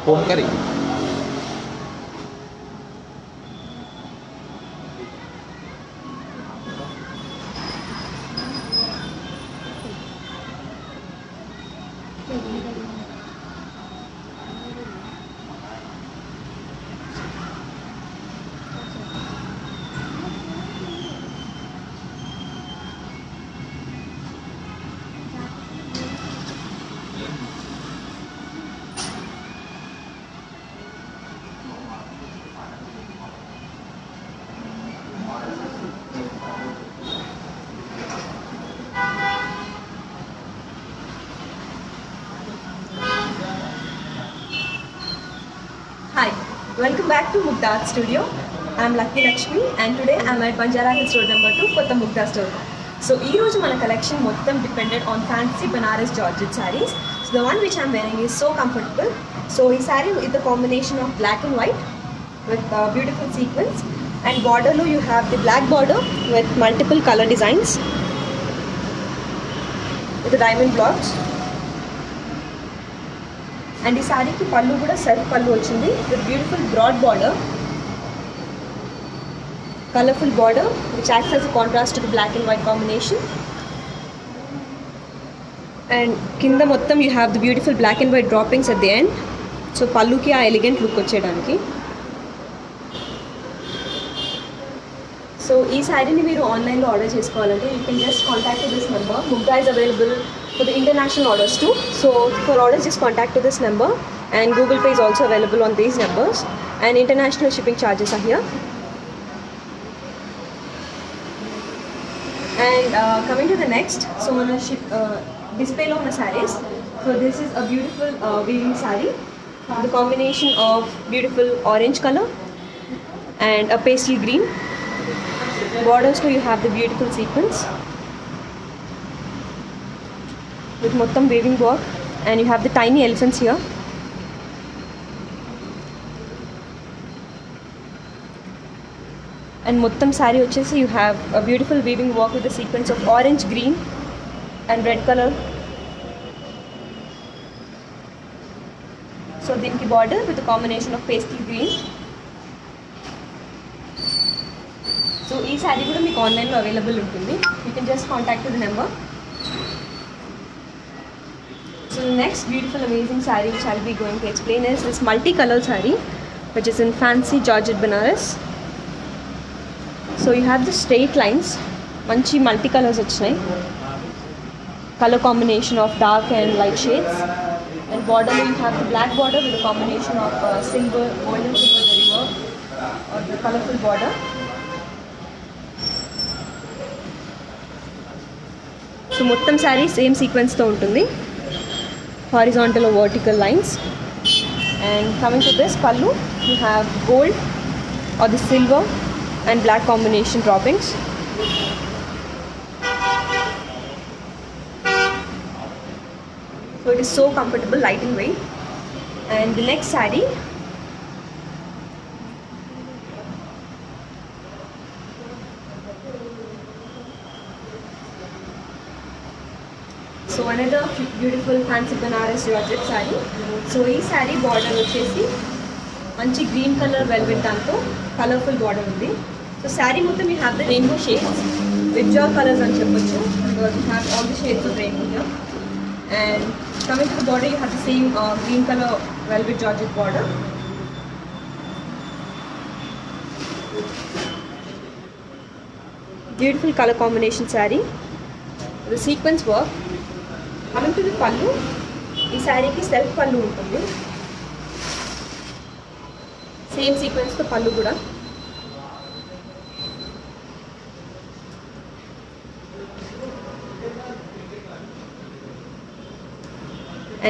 Phone करी Hi, welcome back to Mugdha Art Studio. I'm Lucky Lakshmi and today I'm at Banjara Hills Road number 2, Kotta Mugdha store. So, ee roju mana collection mottham depended on fancy Banaras Georgette sarees. So, the one which I'm wearing is so comfortable. So, this saree is a combination of black and white with beautiful sequins, and border lo you have the black border with multiple color designs with the diamond blocks. And ఈ సారీకి పళ్ళు కూడా self pallu వచ్చింది with beautiful broad border, colourful border which acts as a contrast to the black and white combination. And కింద మొత్తం you have the beautiful black and white drapings at the end. So పళ్ళుకి ఆ elegant look వచ్చేయడానికి. So ఈ శారీని మీరు ఆన్లైన్లో order చేసుకోవాలంటే you can just contact this number. Mugdha is available for the international orders too. So for orders just contact to this number, and Google Pay is also available on these numbers, and international shipping charges are here. And coming to the next, so on a display lo una sarees. So this is a beautiful weaving saree, the combination of beautiful orange color and a pastel green. Borders too you have the beautiful sequins with mottam weaving work, and you have the tiny elephants here. And mottam saree vachesi you have a beautiful weaving work with the sequence of orange, green and red color. So దీనికి border with a combination of pastel green. So ఈ శారీ కూడా మీకు ఆన్లైన్లో available ఉంటుంది. You can just contact the number. So the next beautiful amazing saree which I'll be going to explain is this multi-color saree which is in fancy Georgette Banaras. So you have the straight lines, manchi multi-colors వచ్చినాయి, color combination of dark and light shades, and border you have the black border with a combination of silver, gold and silver zari work or the colorful border. So మొత్తం sari same సీక్వెన్స్తో ఉంటుంది, horizontal or vertical lines. And coming to this pallu, you have gold or the silver and black combination droppings. So it is so comfortable, light in weight. And the next saree, so another beautiful fancy Banaras Georgette saree. So ee saree border vachesi manchi green color velvet danto colorful border undi. So saree mottham you have the rainbow shades, vibjor colors ani cheppochu, because you have all the shades of rainbow here. And coming to the border you have the same green color velvet Georgette border. Beautiful color combination saree, the sequence work. Coming to the pallu, ఈ శారీకి self pallu ఉంటుంది, same సీక్వెన్స్తో పళ్ళు కూడా.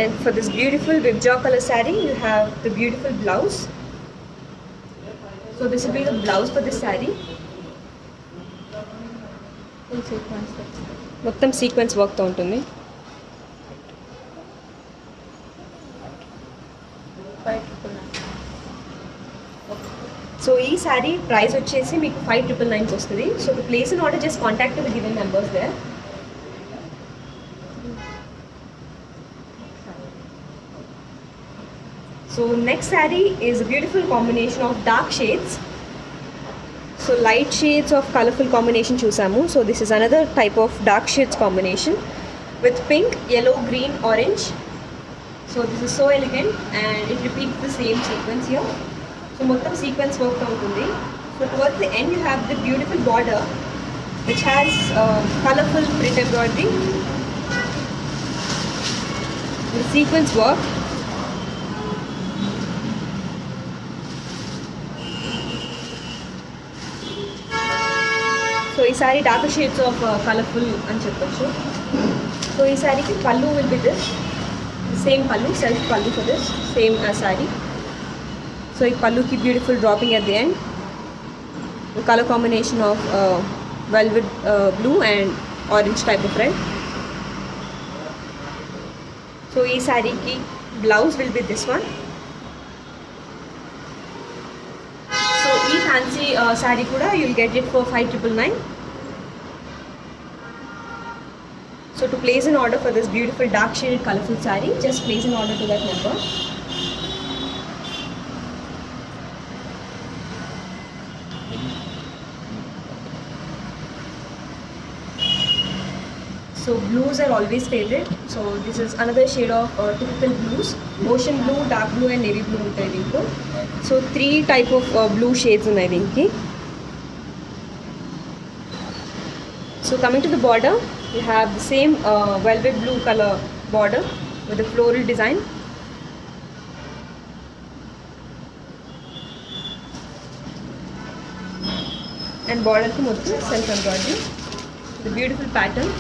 And for this beautiful vibjor color saree, you have the beautiful blouse. So this will be the blouse for this saree. మొత్తం sequence వర్క్తో ఉంటుంది. So ఈ sari price వచ్చేసి మీకు 5,999 వస్తుంది. So to place in order just contact the given numbers there. So next saree is a beautiful combination of dark shades. So light shades of colorful combination చూసాము. So this is another type of dark shades combination with pink, yellow, green, orange. So this is so elegant and it repeats the same sequence here. So మొత్తం sequence work ఉంటుంది. So towards the end you have the beautiful border which has colorful print embroidery. The sequence work. So ఈ saree darker shades of colorful అని చెప్పొచ్చు. So ఈ sareeకి pallu will be this. The same pallu, self pallu for this, same as saree. So ఈ palluకి beautiful dropping at the end. The color combination of velvet blue and orange type of red. So ఈ sareeకి blouse will be this one. So ఈ fancy saree kuda you will get it for 5,999. So to place an order for this beautiful dark shaded colorful saree, just place an order to that number. So blues are always favorite. So this is another shade of typical blues: ocean blue, dark blue, and navy blue. So 3 type of blue shades in దీనికి. So coming to the border, you have the same velvet blue color border with a floral design. And border ku mottham self embroidery. The beautiful pattern.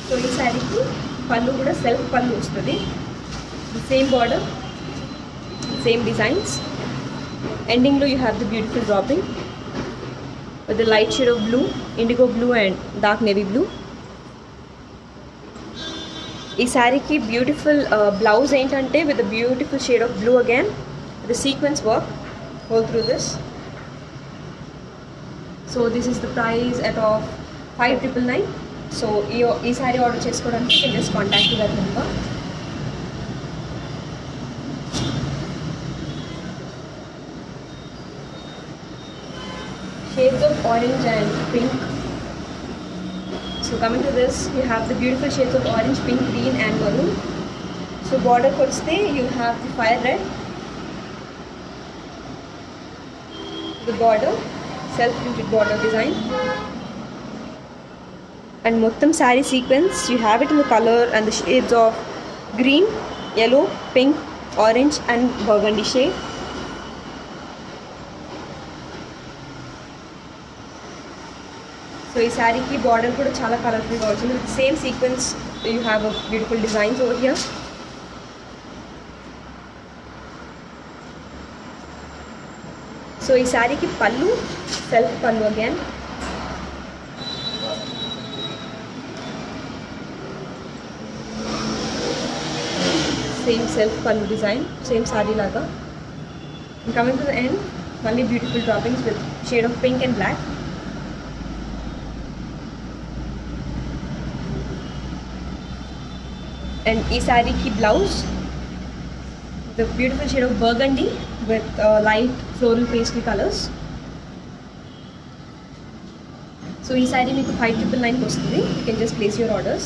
So ఈ సారీకి పళ్ళు కూడా self పళ్ళు వస్తుంది. The same border, same designs. Ending లో you have the beautiful dropping with the light shade of blue, indigo blue and dark navy blue. ఈ సారీకి beautiful blouse ఏంటంటే with the beautiful shade of blue again, the sequence work all through this. So this is the price at of 5,999. So ఈ sorry order చేసుకోవడానికి you can just contact that number. Shades of orange and pink. So coming to this, you have the beautiful shades of orange, pink, green and maroon. So border kodste you have the fire red. The border, self printed border design. And mottham saree sequence you have it in the color and the shades of green, yellow, pink, orange and burgundy shade. So ఈ సారీకి border కూడా చాలా కలర్ఫుల్గా వచ్చింది. With the same sequence you have a beautiful designs over here. So ఈ సారీకి పళ్ళు self పళ్ళు again. Same self pallu design, same saree laga. And coming to the end, only beautiful droppings with shade of pink and black. And ee saree ki blouse, the beautiful shade of burgundy with light floral pastry colors. So ee saree meeku 5,999 kostundi. You can just place your orders.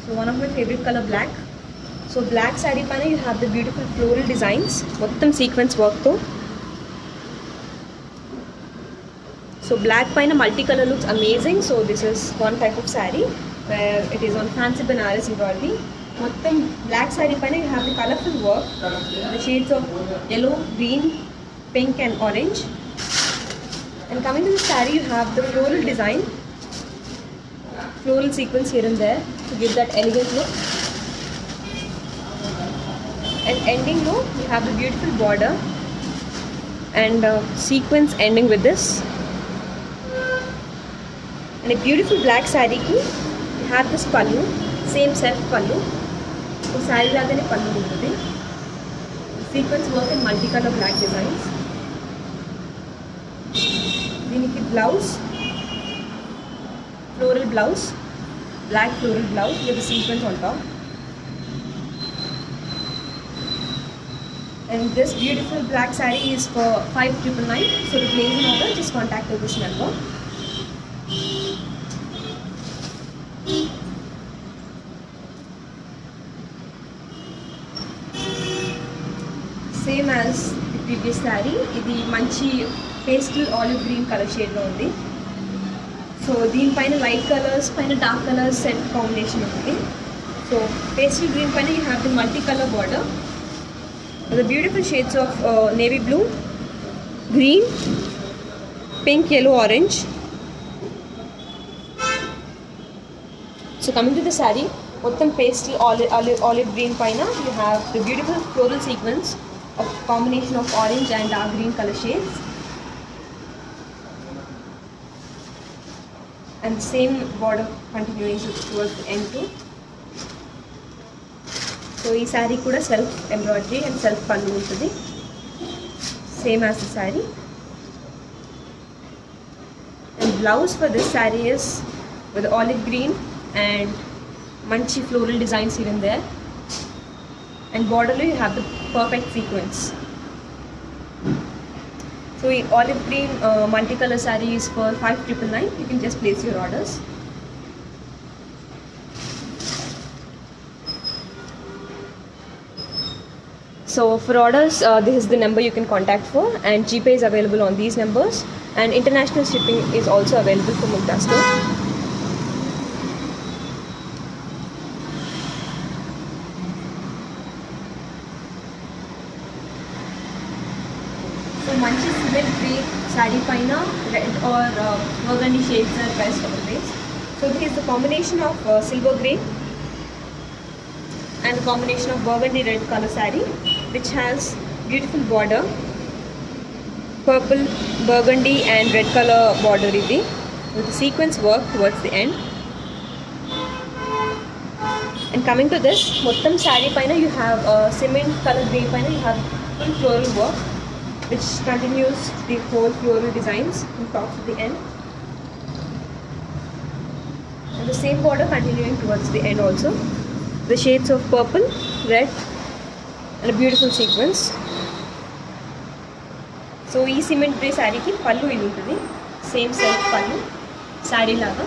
So one of my favorite color, black. So black saree paina you have the beautiful floral designs, mottham sequence work tho. So black paina multicolor looks amazing. So this is one type of saree where it is on fancy Banaras embroidery. Mottham black saree paina you have the colorful work, the shades of yellow, green, pink and orange. And coming to the saree you have the floral design, floral sequence here and there to give that elegant look. And ending low you have the beautiful border and sequence ending with this. And a beautiful black saree ki you have this pallu, same self pallu. So saree lagane pallu untadi. Sequence work in multicolor black designs. దీనికి blouse, floral blouse, black floral blouse with a sequence on top. And this beautiful black saree is for 5,999. So to place an order, just contact this number. Same as the previous saree, ఇది మంచి pastel olive green color shade లో ఉంది. So దీనిపైన light colours పైన dark colours set combination ఉంది. So pastel green పైన you have the multi colour border the beautiful shades of navy blue, green, pink, yellow, orange. So coming to the saree, mottham pastel olive green paina you have the beautiful floral sequence of combination of orange and dark green color shades, and the same border continuing towards the end too. So ఈ శారీ కూడా self embroidery and self pallu ఉంటుంది, same as the sari. And blouse for this sari is with olive green and మంచి floral designs here and there, and borderలో you have the perfect sequence. So ఈ olive green multi colour sari is for 5,999. You can just place your orders. So for orders, this is the number you can contact for, and GPay is available on these numbers, and international shipping is also available for Mugdha store. So manchi cement green saree paina red or burgundy shades are best always. So this is the combination of silver grey and the combination of burgundy red color saree, which has beautiful border, purple, burgundy and red color border idi with the sequence work towards the end. And coming to this mottham saree paina you have cement color grey paina you have full floral work which continues the whole floral designs from top to the end, and the same border continuing towards the end also. The shades of purple, red and a beautiful sequence. So ee cement grey saree ki pallu idi untundi, same self pallu saree laga,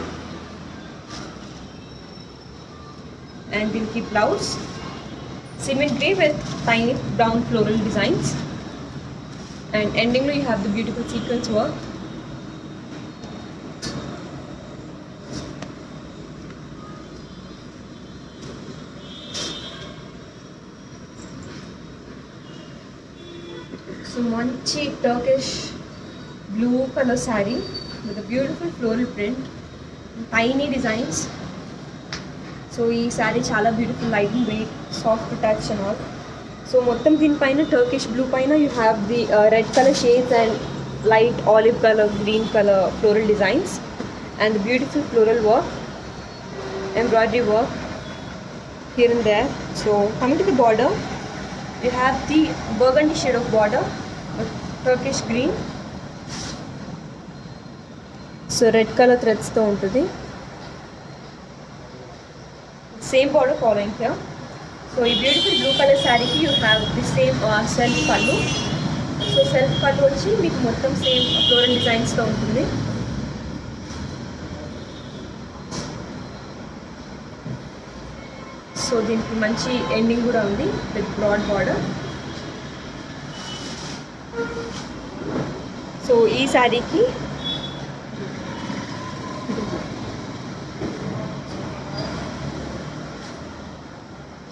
and dinki blouse cement grey with tiny brown floral designs, and ending lo you have the beautiful sequence work. So manchi Turkish blue color saree with a beautiful floral print, tiny designs. So ee saree chala beautiful, light weight, soft to touch and all. So mottham din paina Turkish blue paina you have the red color shades and light olive color, green color floral designs, and the beautiful floral work, embroidery work here and there. So coming to the border, you have the burgundy shade of border with Turkish green. So red color threads tho untadi, same border following here. So ee beautiful blue color saree ki you have the same self pallu. So self pallu vachi meeku mottham same floral designs tho untundi. So దీనికి మంచి ending కూడా ఉంది with broad border. So ఈ శారీకి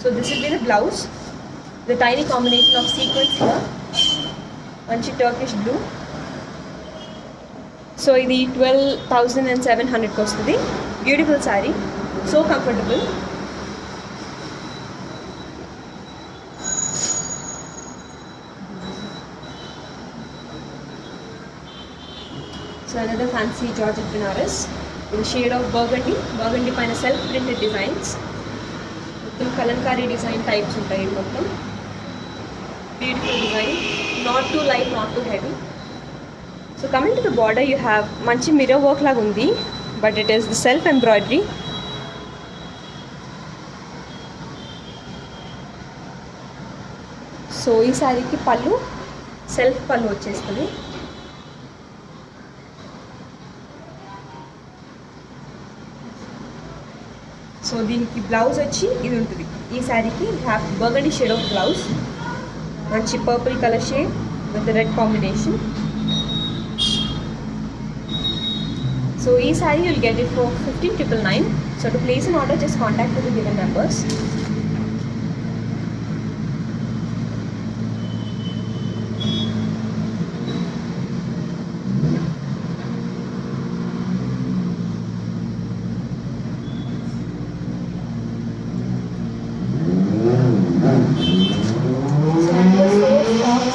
so this will be the blouse, the tiny combination of sequins here, manchi Turkish blue. So ఇది 12,700 వస్తుంది. Beautiful sari, so comfortable. So another fancy Georgette Benares in the shade of burgundy. Burgundy paina self printed designs. Mottham kalankari design types untayi mottham. Beautiful design, not too light, not too heavy. So coming to the border, you have manchi mirror work laga undi, but it is the self embroidery. So ee saree ki pallu self pallu vachestadi. So దీనికి blouse వచ్చి ఇది ఉంటుంది. ఈ శారీకి have burgundy shade of blouse, మంచి purple colour shade with red combination. So ఈ sari you'll get it for 15,999. So to place an order, just contact with the given numbers.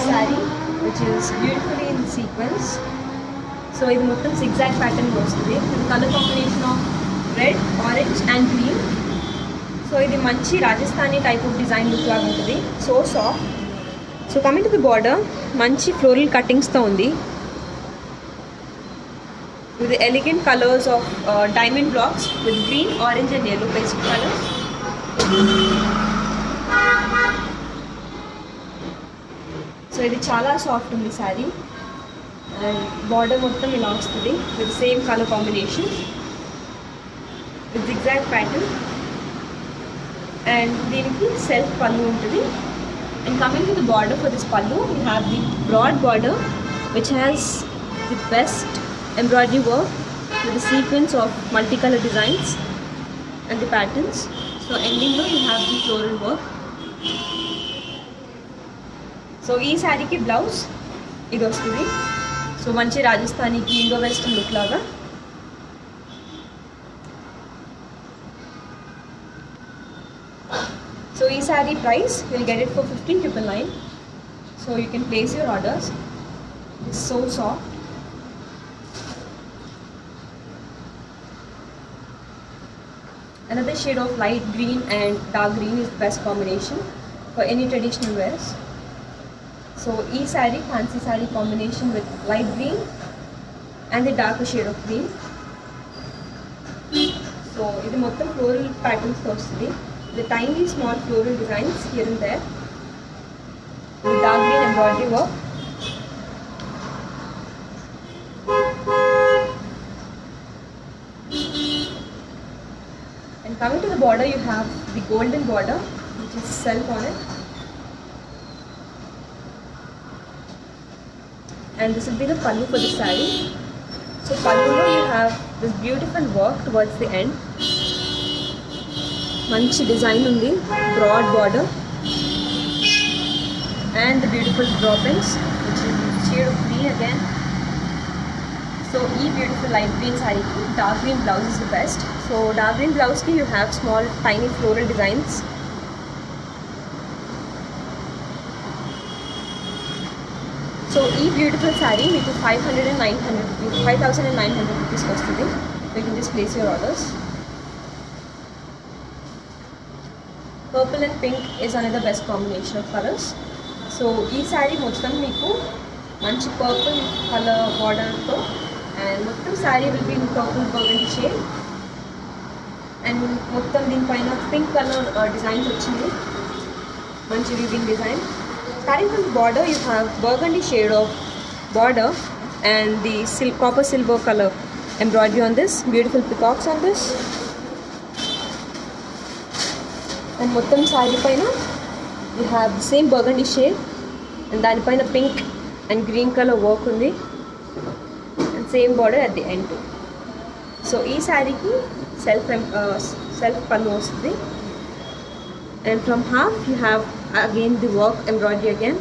Saree which is beautifully in sequence. So ఇది మొత్తం zigzag pattern లో వస్తుంది with color combination of red, orange and green. So ఇది మంచి Rajasthani type of design look లాగా ఉంటుంది. So soft. So coming to the border, మంచి floral cuttings తో ఉంది with the elegant colors of diamond blocks with green, orange and yellow pastel colors. So ఇది చాలా soft ఉంది శారీ అండ్ బార్డర్ మొత్తం ఇలా వస్తుంది with same colour combination with zigzag pattern and దీనికి సెల్ఫ్ పళ్ళు ఉంటుంది. And coming to the border for this pallu you have the broad border which has the best embroidery work with the sequence of multicolor designs and the patterns. So ending lo you have the floral work. So ee saree ki blouse idu vastundi. So manchi Rajasthani ki Indo western look laga. So ee saree price you'll get it for 15,999. So you can place your orders. It's so soft. Another shade of light green and dark green is the best combination for any traditional wears. So ee saree fancy saree combination with light green and the darker shade of green. So ఇది మొత్తం floral patterns తో వస్తుంది. The tiny small floral designs here and there with dark green embroidery work. And coming to the border, you have the golden border which is self on it. And this will be the pallu for the saree. So pallu you have this beautiful work towards the end. Manchi design undi, broad border and the beautiful droppings which is the shade of green again. So ee beautiful light green saree ki dark green blouse is the best. So dark green blouse ki you have small tiny floral designs. So ee beautiful saree meeku 5,900 rupees kostundi. So you can just place your orders. Purple and pink is another best combination of colors. So ee saree mottham meeku manchi purple color border tho and mottham saree will be in purple burgundy shade and mottham din paina pink color designs vachindi manchi weaving design. Starting from the border you have burgundy shade of border and the copper silver color embroidery on this, beautiful peacocks on this, and mottham saree paina you have the same burgundy shade and dani paina pink and green color work undi and same border at the end too. So ee saree ki self pallu vastundi and from half you have again the work embroidery again.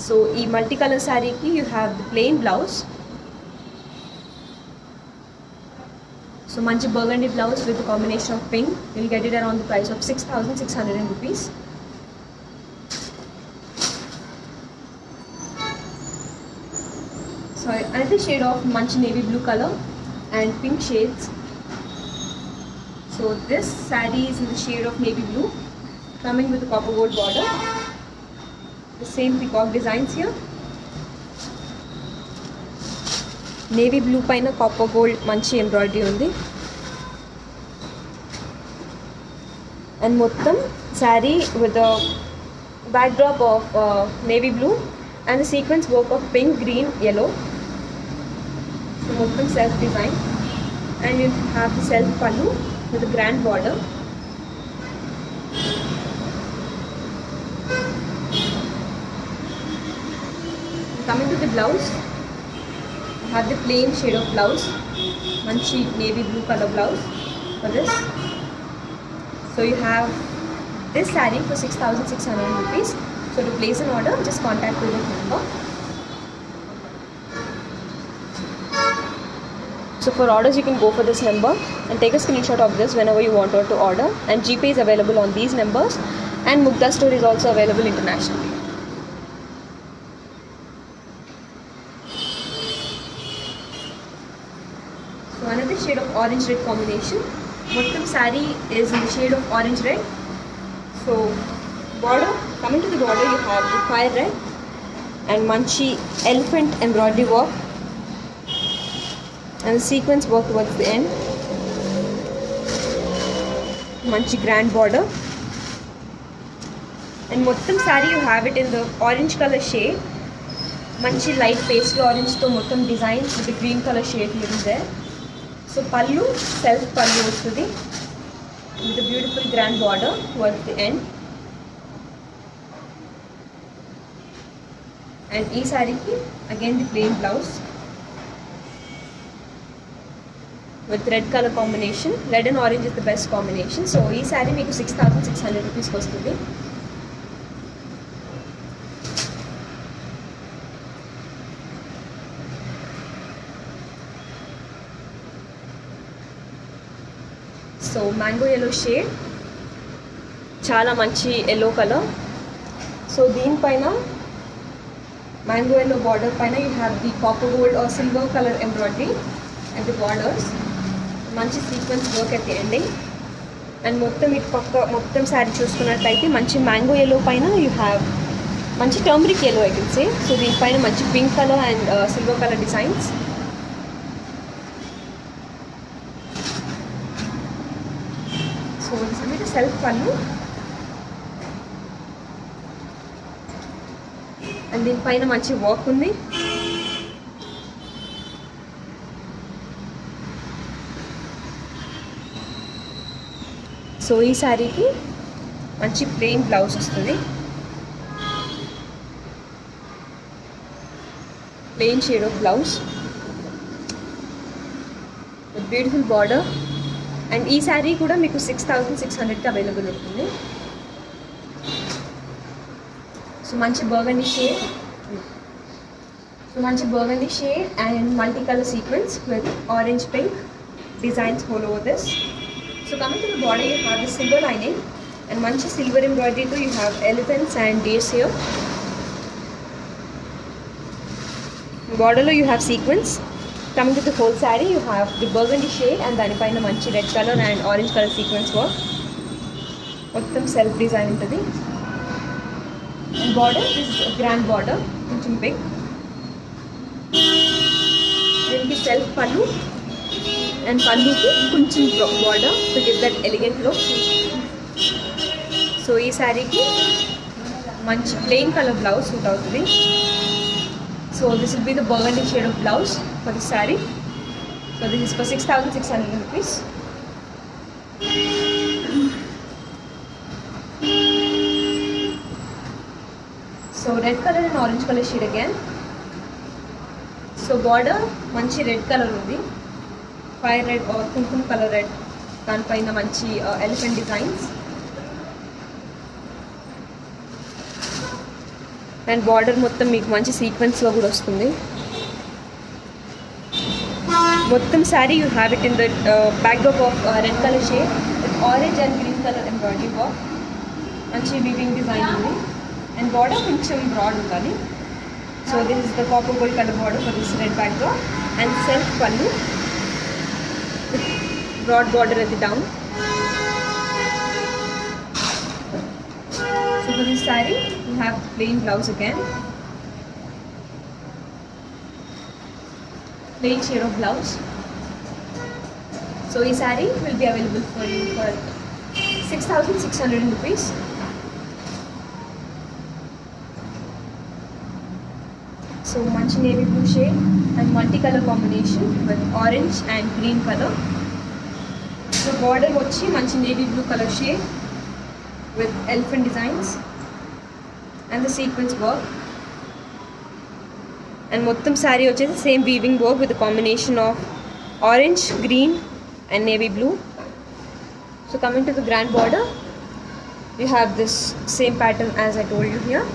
So ee multicolor saree ki you have the plain blouse. So manchi burgundy blouse with a combination of pink. You'll get it around the price of 6,600 rupees. So another shade of manchi navy blue color and pink shades. So this saree is in the shade of navy blue, coming with a copper gold border. The same peacock designs here. Navy blue paina copper gold manchi embroidery undi. And mottam saree with a backdrop of navy blue and the sequence work of pink, green, yellow. So mottam self design, and you have the self pallu with a grand border. Coming to the blouse, you have the plain shade of blouse, manchi navy blue color blouse for this. So you have this saree for 6,600 rupees. So to place an order, just contact with this number. So for orders, you can go for this number and take a screenshot of this whenever you want to order. And GPay is available on these numbers, and Mugdha store is also available internationally. So another shade of orange red combination. Mottam saree is in the shade of orange red. So border, coming to the border, you have the fire red and manchi elephant embroidery work, and the sequence work towards the end. Manchi grand border. And mottam saree, you have it in the orange color shade. Manchi light pastel orange to mottam design with the green color shade here and there. So pallu, self pallu vastudi with a beautiful grand border towards the end. And ee saree ki again the plain blouse with red color combination. Red and orange is the best combination. So ee saree meeku 6,600 rupees vastudi. So mango yellow shade, chala manchi yellow color. So deen paina mango yellow border paina you have the copper gold or silver color embroidery at the borders. Manchi sequence work at the ending. And mottam it pakka mottam saree chusukunnataithe manchi mango yellow paina you have manchi turmeric yellow, I can say. So deen paina manchi pink color and silver color designs. So this will be the self pallu, and దీని పైన మంచి work ఉంది. So ఈ శారీకి మంచి plain blouse వస్తుంది, plain shade of blouse with beautiful border. And ఈ శారీ కూడా మీకు 6,600కి అవైలబుల్ ఉంటుంది. సో మంచి burgundy shade, and multicolor sequence with orange pink designs all over this. So coming to the border, you have the silver lining and manchi silver embroidery too. You have elephants and deers here. Border lo you have sequence. Coming to the whole saree, you have the burgundy shade and dani paina manchi red color and orange color sequence work. Mottam self design untadi. And border, this is a grand border, koncham big. Then self pallu, and pallu ki koncham border to give that elegant look. So ee saree ki manchi plain color blouse suit avutadi. So this will be the burgundy shade of blouse for the saree. So this is for 6,600 rupees. So red color and orange color shade again. So border manchi red color undi, fire red or kumkum color red. Dan paina manchi elephant designs. And border మొత్తం మీకు మంచి సీక్వెన్స్లో కూడా వస్తుంది. మొత్తం sari you have it in the backdrop of red colour shade with orange and green colour embroidery work. మంచి weaving design ఉంది. And border కొంచెం broad ఉండాలి. So this is the copper gold colour border for this red backdrop and self pallu with broad border at the down. So for this saree you have plain blouse again, plain shade of blouse. So this saree will be available for you for 6,600 rupees. So much navy blue shade and multicolor combination with orange and green color. So border వచ్చి మంచి navy blue color shade with elephant designs and the sequence work. And మొత్తం saree వచ్చేసి same weaving work with a combination of orange, green and navy blue. So coming to the grand border, you have this same pattern as I told you here.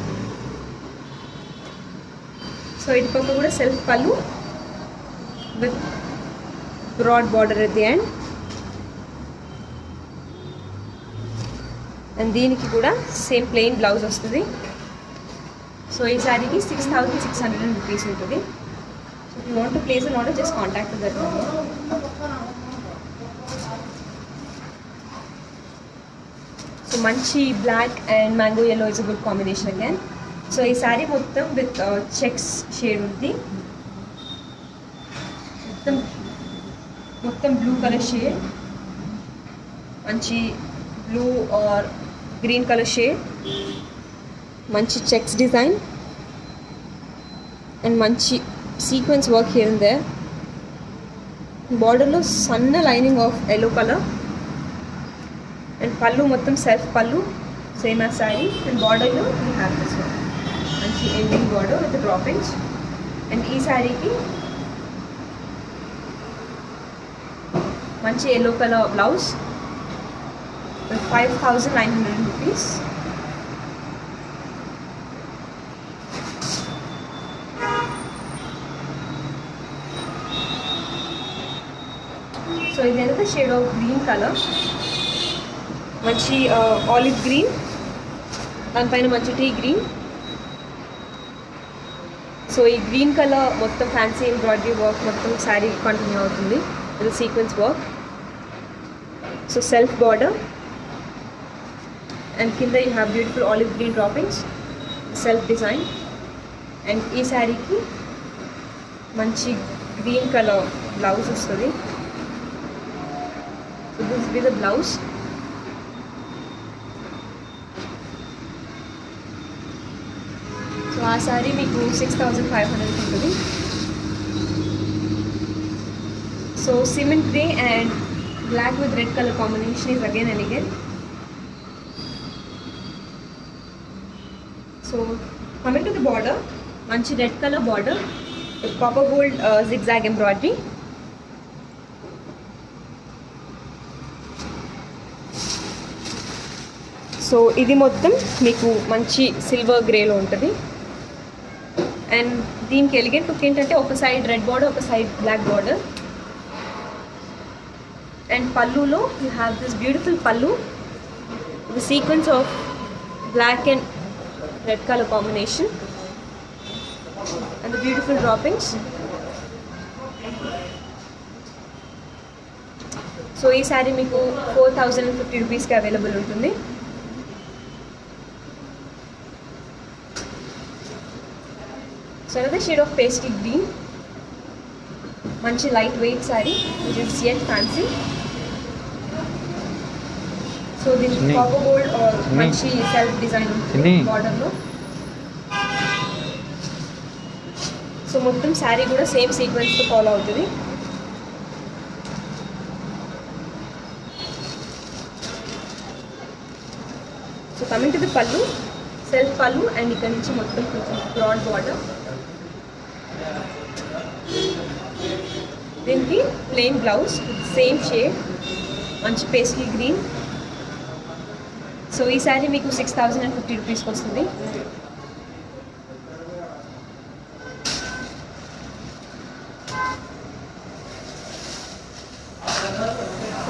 So it paka kuda self pallu with broad border at the end, and దీనికి కూడా same plain blouse వస్తుంది. So ఈ సారీకి 6,600 rupees ఉంటుంది. So if you want to place an order, just contact that number. So manchi black and mango yellow is a good combination again. So ఈ sorry మొత్తం with checks shade ఉంది. మొత్తం blue color shade, మంచి blue or green color shade, మంచి checks design and మంచి sequence work here and there. Border లో సన్న lining of yellow color and pallu మొత్తం self pallu same as saree, and border లో we have this one మంచి ending border with the droppings. And ఈ సారీకి మంచి yellow color blouse with 5,900 rupees. So ఇది another shade of green color, మంచి olive green, దానిపైన మంచి టీ గ్రీన్. సో ఈ గ్రీన్ కలర్ మొత్తం ఫ్యాన్సీ ఎంబ్రాయిడరీ వర్క్ మొత్తం శారీ కంటిన్యూ అవుతుంది ఇది sequence work. So self border and కింద you have beautiful olive green drapings, self design. And ఈ శారీకి మంచి గ్రీన్ కలర్ బ్లౌజ్ వస్తుంది. So this be the blouse. So ఆ శారీ మీకు 6,500 ఉంటుంది. So cement grey and black with red colour combination is again and again. So coming to the border, మంచి red colour border with copper gold zigzag embroidery. So ఇది మొత్తం మీకు మంచి silver గ్రేలో ఉంటుంది. And దీనికి ఎలిగెంట్ లుక్ ఏంటంటే ఒక side red border, ఒక సైడ్ బ్లాక్ బార్డర్. అండ్ పల్లులో you have this beautiful pallu, the sequence of black and red colour combination and the beautiful drapings. So ఈ శారీ మీకు 4,050 రూపీస్కి అవైలబుల్ ఉంటుంది. So another shade of pastel green, manchi light weight saree which is yet fancy. So this copper gold or manchi self design border lo. So mottham saree kuda same sequence to follow avutadi. So coming to the pallu, self pallu and ikkada nunchi mottham broad border. దీనికి plain blouse same shade, మంచి pastel green. So ఈ శారీ మీకు 6,050 రూపీస్కి వస్తుంది.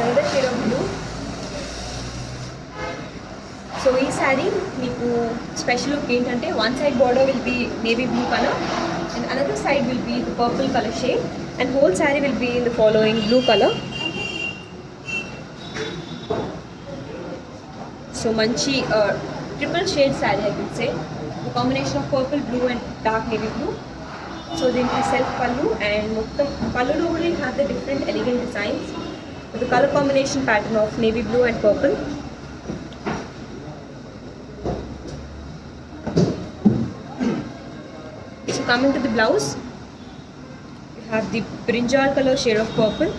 another shade of blue. So ఈ శారీ మీకు special look ఏంటంటే one side border will be navy blue colour and another side will be the purple color shade and whole saree will be in the following blue color. So manchi triple shade saree, I could say. The combination of purple, blue and dark navy blue. So then self pallu and mottam pallu lo will have the different elegant designs with the color combination pattern of navy blue and purple. So coming to the blouse, you have the brinjal color shade of purple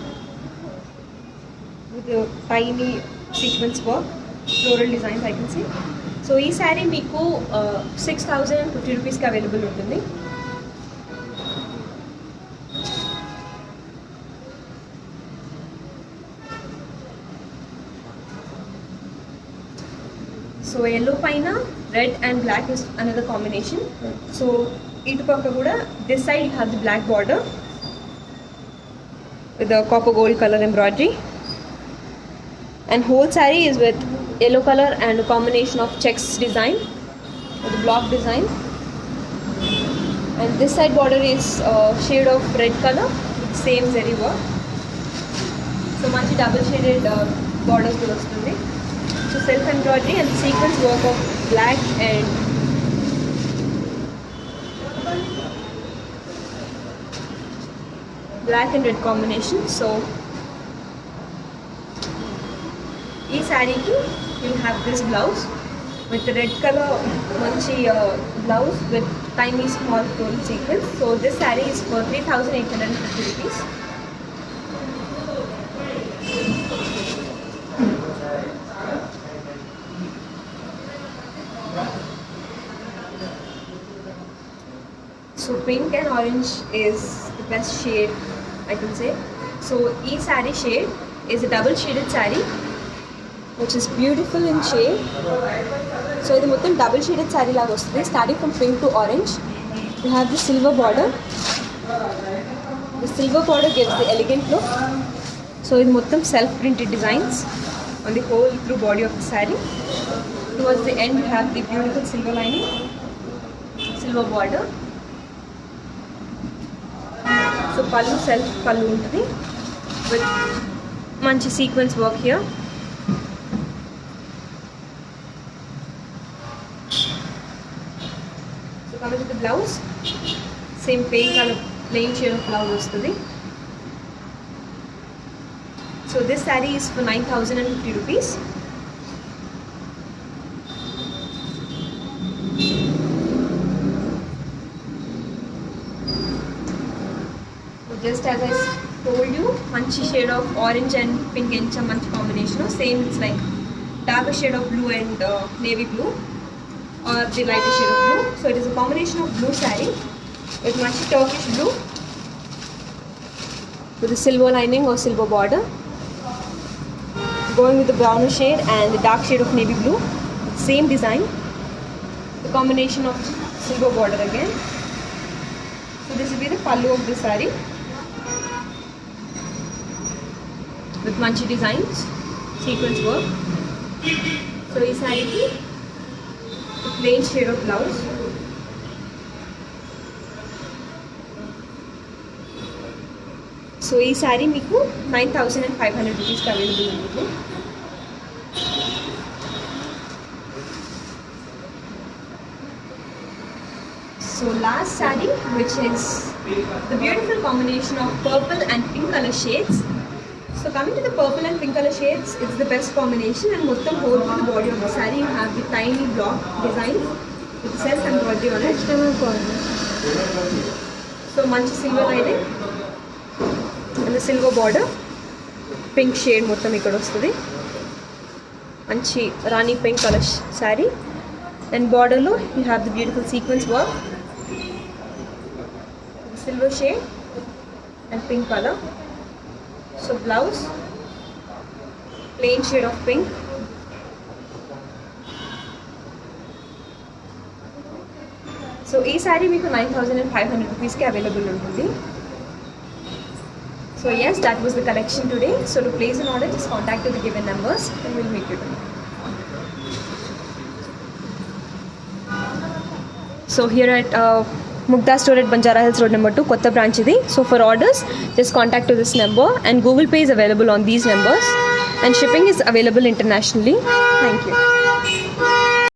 with the tiny sequence work, floral designs I can say. So ee saree meeku 6050 rupees ki available untundi. So yellow paina red and black is another combination. So itu pakka kuda this side you have the black border with the copper gold color embroidery, and whole saree is with yellow color and a combination of checks design with the block design, and this side border is shade of red color with same zari work. So manchi double shaded borders kuda vastundi. So self embroidery and sequence work of black and red combination. So ee saree ki you have this blouse with the red color manchi blouse with tiny small floral sequence. So this saree is for 3850 rupees. So pink and orange is the best shade I can say. So each saree shade is a double shaded saree which is beautiful in shade. So ఇది మొత్తం double shaded saree లాగా వస్తుంది. Starting from pink to orange, you have the silver border. The silver border gives the elegant look. So ఇది మొత్తం self printed designs on the whole through body of the saree. Towards the end you have the beautiful silver lining, silver border. So pallu self pallu untadi with manchi sequence work here. So coming to the blouse, same plain color, plain shade of blouse vastadi. So this saree is for 9050 rupees. Just as I told you, manchi shade of orange and pink encha manchi combination. Same, it's like darker shade of blue and navy blue, or the lighter shade of blue. So it is a combination of blue saree with manchi Turkish blue with a silver lining or silver border, going with the browner shade and the dark shade of navy blue. Same design, the combination of silver border again. So this will be the pallu of the saree with manchi designs, sequence work. So this saree ki the plain shade of blouse. So this saree meeku 9500 rupees ki available untundi. So last saree, which is the beautiful combination of purple and pink color shades. So coming to the purple and pink color shades, it's the best combination, and mottam whole to the body of the saree you have the tiny block design with self embroidery on it. So manchi silver lining and the silver border, pink shade mottam ikkada vastadi. Manchi rani pink color saree, and border lo you have the beautiful sequence work, silver shade and pink color. So blouse, plain shade of pink. So ee saree meeku 9500 rupees ki available untundi. So yes, that was the collection today. So to place an order, just contact the given numbers and we'll make you done. So here at Mugdha store at Banjara Hills Road number 2, Kotta branch idi. So for orders, just contact to this number, and Google Pay is available on these numbers, and shipping is available internationally. Thank you.